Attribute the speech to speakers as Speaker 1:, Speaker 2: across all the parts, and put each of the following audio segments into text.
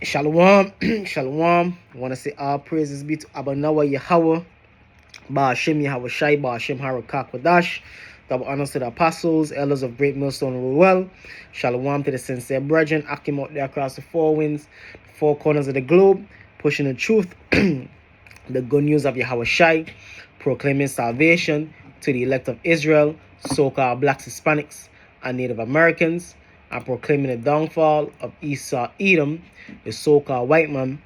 Speaker 1: Shalom, shalom. I want to say all praises be to Abanawa Yahweh, Ba'ashem Yahweh Shai, Ba'ashem Harakak Wadash. Double honors to the apostles, elders of Great Millstone Ruel. Shalom to the sincere brethren, Akim out there across the four winds, four corners of the globe, pushing the truth, the good news of Yahweh Shai, proclaiming salvation to the elect of Israel, so-called blacks, Hispanics, and Native Americans, and proclaiming the downfall of Esau Edom, the so-called white man,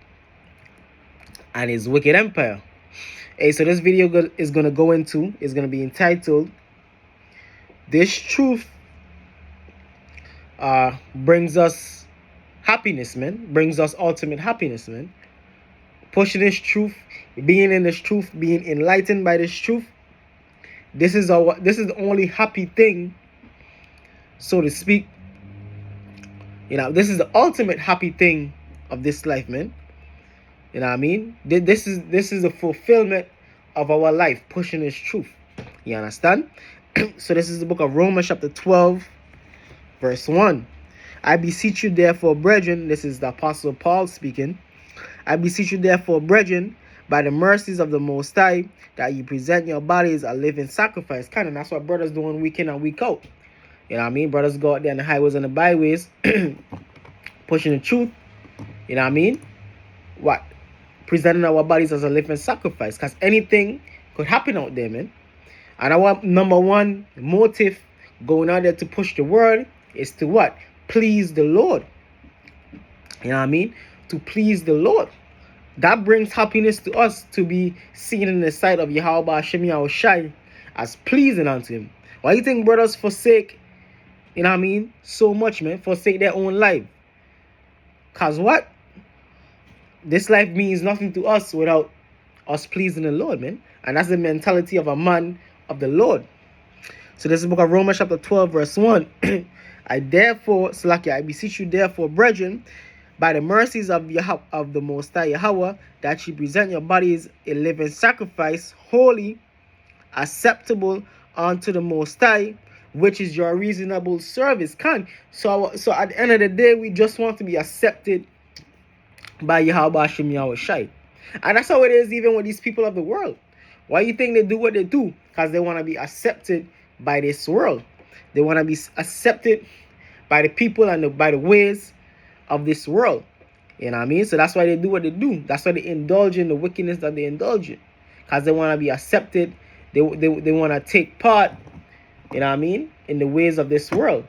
Speaker 1: and his wicked empire. Hey, so this video is going to be entitled, This Truth brings us happiness, man. Brings us ultimate happiness, man. Pushing this truth, being in this truth, being enlightened by this truth. This is the only happy thing, so to speak. This is the ultimate happy thing of this life, man. You know what I mean? This is the fulfillment of our life, pushing this truth. You understand? So this is the book of Romans chapter 12, verse 1. I beseech you therefore, brethren, this is the Apostle Paul speaking. I beseech you therefore, brethren, by the mercies of the Most High, that you present your bodies a living sacrifice. Kind of that's what brothers doing week in and week out. You know what I mean? Brothers go out there on the highways and the byways, pushing the truth. You know what I mean? What? Presenting our bodies as a living sacrifice. Because anything could happen out there, man. And our number one motive going out there to push the word is to what? Please the Lord. You know what I mean? To please the Lord. That brings happiness to us, to be seen in the sight of Yahweh Hashem Yahweh Shai as pleasing unto him. Why you think brothers forsake, you know what I mean, so much, man? Forsake their own life. Because what? This life means nothing to us without us pleasing the Lord, man. And that's the mentality of a man of the Lord. So this is the book of Romans chapter 12, verse 1. I beseech you therefore, brethren, by the mercies of the Most High Yahweh, that you present your bodies a living sacrifice, holy, acceptable unto the Most High, which is your reasonable service. So at the end of the day, we just want to be accepted by Yahweh Hashem Yahweh Shai. And that's how it is even with these people of the world. Why you think they do what they do? Because they want to be accepted by this world. They want to be accepted by the people and by the ways of this world. You know what I mean? So that's why they do what they do. That's why they indulge in the wickedness that they indulge in. Because they want to be accepted. They want to take part, you know what I mean, in the ways of this world.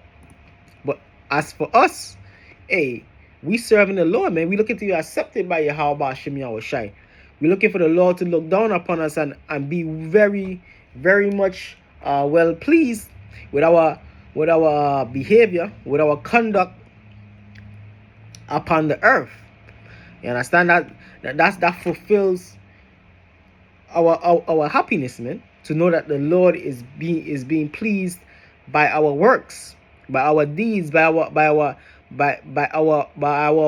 Speaker 1: But as for us, hey, we serving the Lord, man. We looking to be accepted by Yahweh Hashem Yahweh Shai. We're looking for the Lord to look down upon us and be very, very much well pleased with our behavior, with our conduct upon the earth. You understand that fulfills our happiness, man. To know that the Lord is being pleased by our works, by our deeds, by our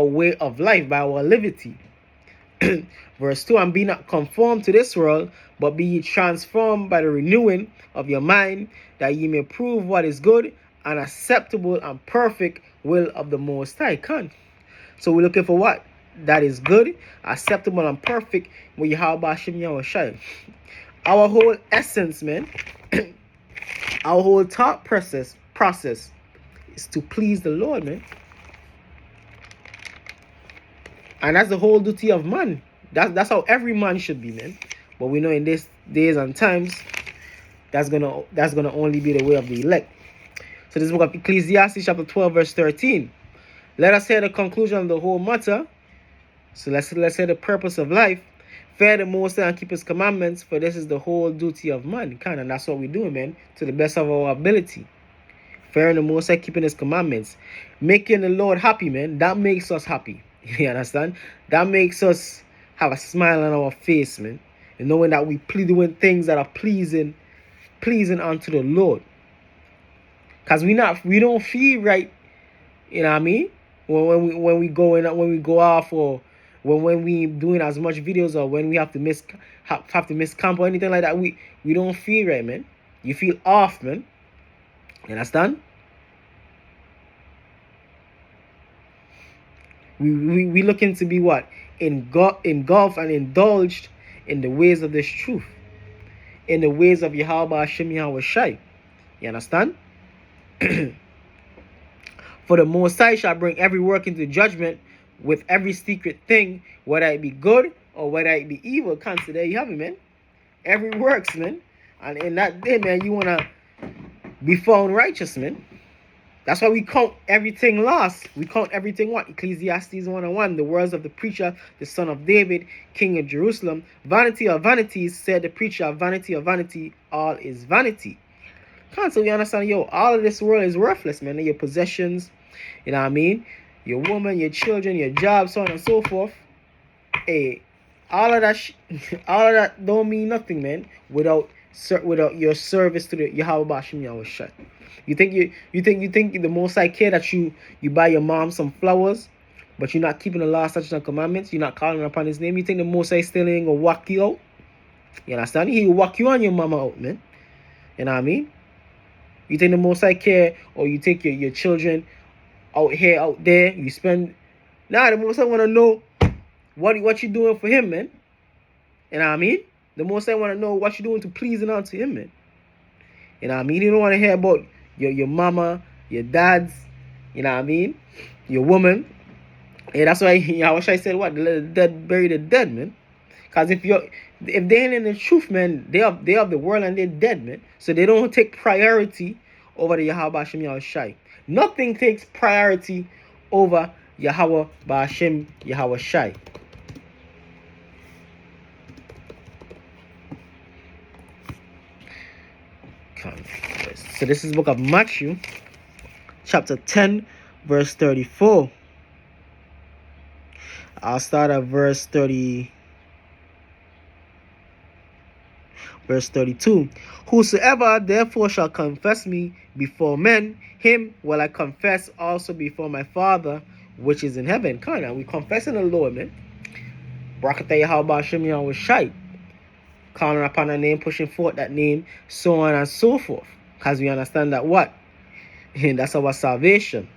Speaker 1: way of life, by our liberty. Verse 2, and be not conformed to this world, but be ye transformed by the renewing of your mind, that ye may prove what is good and acceptable and perfect will of the Most High. So we're looking for what? That is good, acceptable, and perfect with Yahweh Hashem Yahweh Shai. Our whole essence, man, our whole thought process is to please the Lord, man. And that's the whole duty of man. That's how every man should be, man. But we know in these days and times, that's gonna only be the way of the elect. So this book of Ecclesiastes chapter 12, verse 13. Let us hear the conclusion of the whole matter. So let's hear the purpose of life. Fear the Most High and keep his commandments, for this is the whole duty of mankind. And that's what we're doing, man, to the best of our ability. Fearing the Most High, keeping his commandments. Making the Lord happy, man. That makes us happy. You understand? That makes us have a smile on our face, man. And knowing that we doing things that are pleasing unto the Lord. Because we don't feel right, you know what I mean? When we go off, or when we doing as much videos, or when we have to miss camp or anything like that, we don't feel right, man. You feel off, man. You understand? We looking to be what? Engulfed and indulged in the ways of this truth, in the ways of Yahweh Hashem Yahweh Shai. You understand? For the Most High shall bring every work into judgment with every secret thing, whether it be good or whether it be evil. Consider, there you have it, man. Every works, man. And in that day, man, you want to be found righteous, man. That's why we count everything lost. We count everything what? Ecclesiastes 1:1, the words of the preacher, the son of David, king of Jerusalem. Vanity of vanities, said the preacher, vanity of vanity, all is vanity. So we understand, all of this world is worthless, man. Your possessions, you know what I mean? Your woman, your children, your job, so on and so forth. Hey, all of that don't mean nothing, man, without your service to the Yahweh Hashem Yahweh Shai. You think the Most High care that you buy your mom some flowers, but you're not keeping the law, statutes, and commandments? You're not calling upon His name. You think the Most High still ain't gonna walk you out? You understand? He'll walk you and your mama out, man. You know what I mean? You think the Most High care, or you take your children out here, out there, you spend... Nah, the Most High want to know what you doing for Him, man. You know what I mean? The Most High want to know what you doing to pleasing unto Him, man. You know what I mean? You don't want to hear about your mama, your dads, you know what I mean? Your woman. And that's why I wish I said what? Let the dead bury the dead, man. Because if they ain't in the truth, man, they of the world and they're dead, man. So they don't take priority over the Yahweh Hashem Yahweh Shai. Nothing takes priority over Yahweh Hashem Yahweh Shai. So this is the book of Matthew, chapter 10, verse 34. I'll start at verse 32. Whosoever therefore shall confess me before men, him will I confess also before my Father which is in heaven. Kinda, we confessing the Lord, man. Barakatah Yahweh Hashem Yahweh Shai. Calling upon a name, pushing forth that name, so on and so forth. Because we understand that what? And that's our salvation.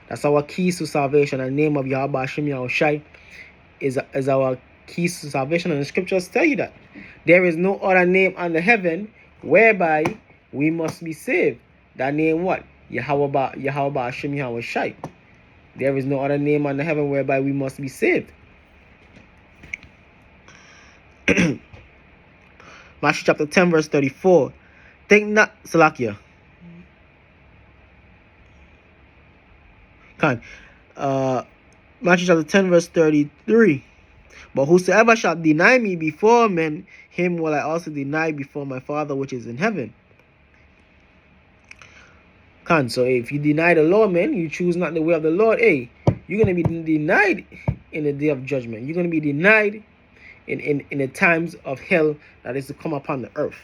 Speaker 1: That's our keys to salvation. The name of Yahweh Hashem Yahweh Shai is our keys to salvation. And the scriptures tell you that. There is no other name under heaven whereby we must be saved. That name what? Yahweh Hashem Yahweh Shai. There is no other name under heaven whereby we must be saved. Matthew chapter 10, verse 34. Think not, Salakia. Matthew chapter 10, verse 33. But whosoever shall deny me before men, him will I also deny before my Father which is in heaven. So if you deny the Lord, man, you choose not the way of the Lord, hey, you're going to be denied in the day of judgment. You're going to be denied in the times of hell that is to come upon the earth.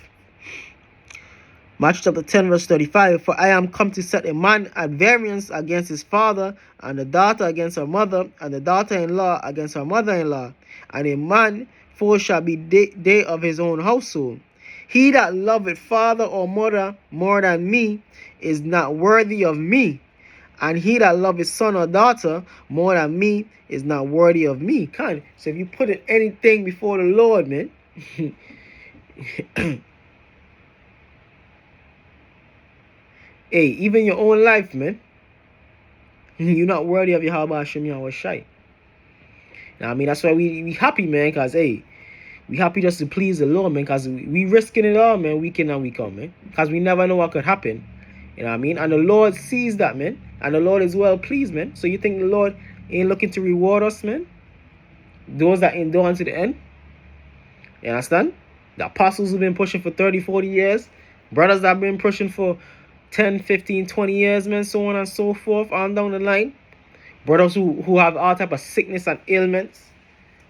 Speaker 1: Matthew chapter 10, verse 35. For I am come to set a man at variance against his father, and the daughter against her mother, and the daughter-in-law against her mother-in-law. And a man foe shall be they of his own household. He that loveth father or mother more than me is not worthy of me. And he that loveth son or daughter more than me is not worthy of me. So if you put anything before the Lord, man, hey, even your own life, man, you're not worthy of Yahweh Hashem Yahweh Shai. Now, I mean, that's why we happy, man, because, hey, we happy just to please the Lord, man, because we risking it all, man, week in and week out, man, because we never know what could happen. You know what I mean? And the Lord sees that, man, and the Lord is well pleased, man. So you think the Lord ain't looking to reward us, man? Those that endure unto the end? You understand? The apostles who've been pushing for 30, 40 years, brothers that have been pushing for 10, 15, 20 years, man, so on and so forth, on down the line. Brothers who have all type of sickness and ailments,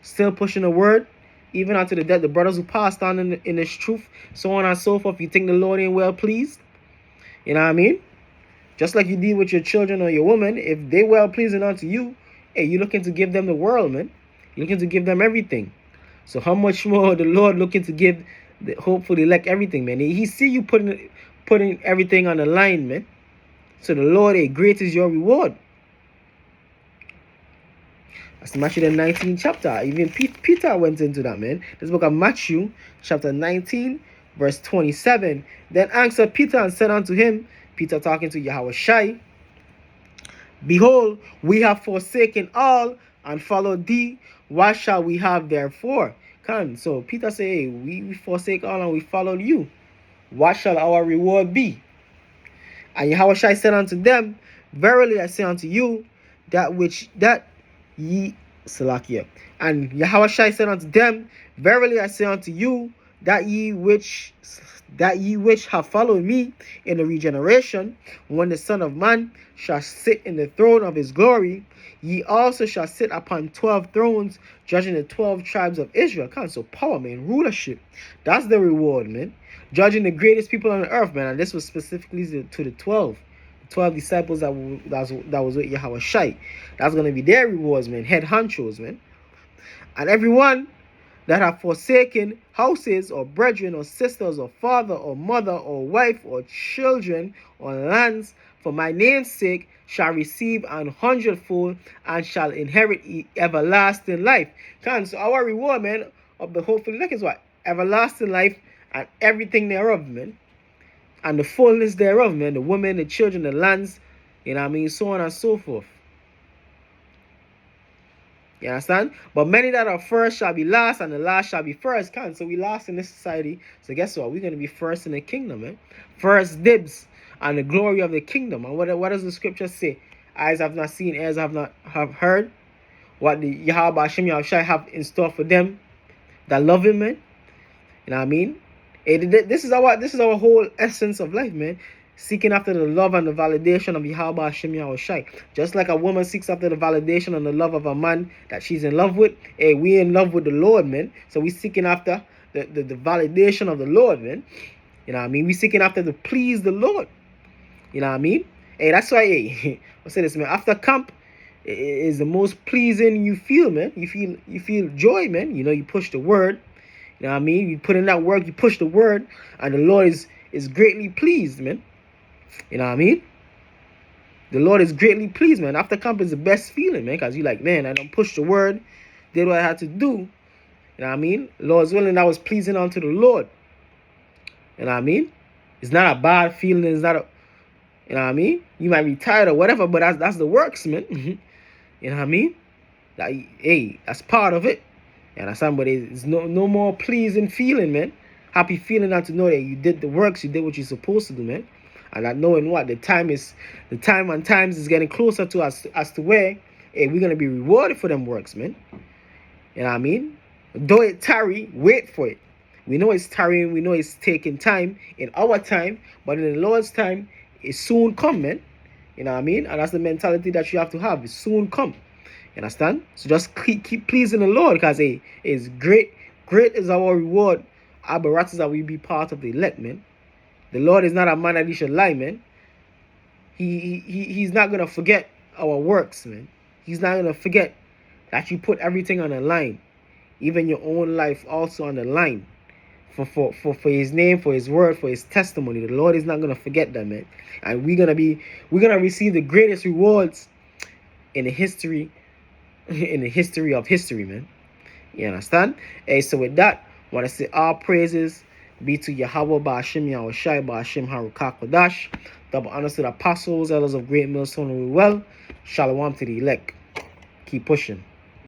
Speaker 1: still pushing the word, even unto the death. The brothers who passed on in this truth, so on and so forth. You think the Lord ain't well pleased? You know what I mean? Just like you deal with your children or your woman, if they well pleasing unto you, hey, you're looking to give them the world, man. You're looking to give them everything. So how much more the Lord looking to give the hopefully elect everything, man? He see you putting everything on the line, man. So the Lord, hey, great is your reward. That's Matthew the 19th chapter. Even Peter went into that, man. This book of Matthew, chapter 19, verse 27. Then answered Peter and said unto him, Peter talking to Yahushua, behold, we have forsaken all and followed thee. What shall we have therefore? So Peter said, hey, we forsake all and we followed you. What shall our reward be? And Yahushua said unto them, verily I say unto you, that ye Salakia. And Yahushua said unto them, verily I say unto you, that ye which have followed me in the regeneration, when the Son of Man shall sit in the throne of his glory, ye also shall sit upon 12 thrones, judging the 12 tribes of Israel. So power, man, rulership. That's the reward, man. Judging the greatest people on the earth, man. And this was specifically to the 12 disciples that was with Yahushua. That's going to be their rewards, man. Head honchos, man. And everyone that have forsaken houses or brethren or sisters or father or mother or wife or children or lands for my name's sake shall receive 100-fold and shall inherit everlasting life. So our reward, man, of the hope for the is what? Everlasting life and everything thereof, man. And the fullness thereof, man. The women, the children, the lands, so on and so forth. You understand? But many that are first shall be last, and the last shall be first. So we last in this society. So guess what? We're going to be first in the kingdom, man. First dibs on the glory of the kingdom. And what does the scripture say? Eyes have not seen, ears have not heard. What the Yahweh Hashem Yahushua have in store for them that love him, man. You know what I mean? This is our whole essence of life, man. Seeking after the love and the validation of Yahweh Hashem Yahushua. Just like a woman seeks after the validation and the love of a man that she's in love with. Hey, we in love with the Lord, man. So we seeking after the validation of the Lord, man. You know what I mean? We seeking after to please the Lord. You know what I mean? Hey, that's why, hey, I say this, man. After camp is the most pleasing you feel, man. You feel joy, man. You push the word. You know what I mean? You put in that work, you push the word, and the Lord is greatly pleased, man. You know what I mean? The Lord is greatly pleased, man. After camp is the best feeling, man, because you're like, man, I don't push the word, did what I had to do. You know what I mean? Lord's willing, that was pleasing unto the Lord. You know what I mean? It's not a bad feeling. It's not a, you know what I mean? You might be tired or whatever, but that's the works, man. You know what I mean? Like, hey, that's part of it. You understand? But it's no more pleasing feeling, man. Happy feeling not to know that you did the works, you did what you're supposed to do, man. And not knowing what the time is getting closer to us as to where, hey, we're gonna be rewarded for them works, man. You know what I mean? Though it tarry, wait for it. We know it's tarrying, we know it's taking time in our time, but in the Lord's time, it soon come, man. You know what I mean? And that's the mentality that you have to have. It soon come. You understand? So just keep pleasing the Lord, because it's great is our reward. Our baratas that we be part of the elect, man. The Lord is not a man that he should lie, man. He's not gonna forget our works, man. He's not gonna forget that you put everything on the line, even your own life also on the line, for his name, for his word, for his testimony. The Lord is not gonna forget that, man. And we're gonna receive the greatest rewards in the history of history, man. You understand? Hey, so with that, I want to say all praises be to Yahweh Ba'ashim Yahushai Ba'ashim Harukah Kodash. Double honors to the apostles, elders of Great Millstone, well. Shalom to the elect. Keep pushing.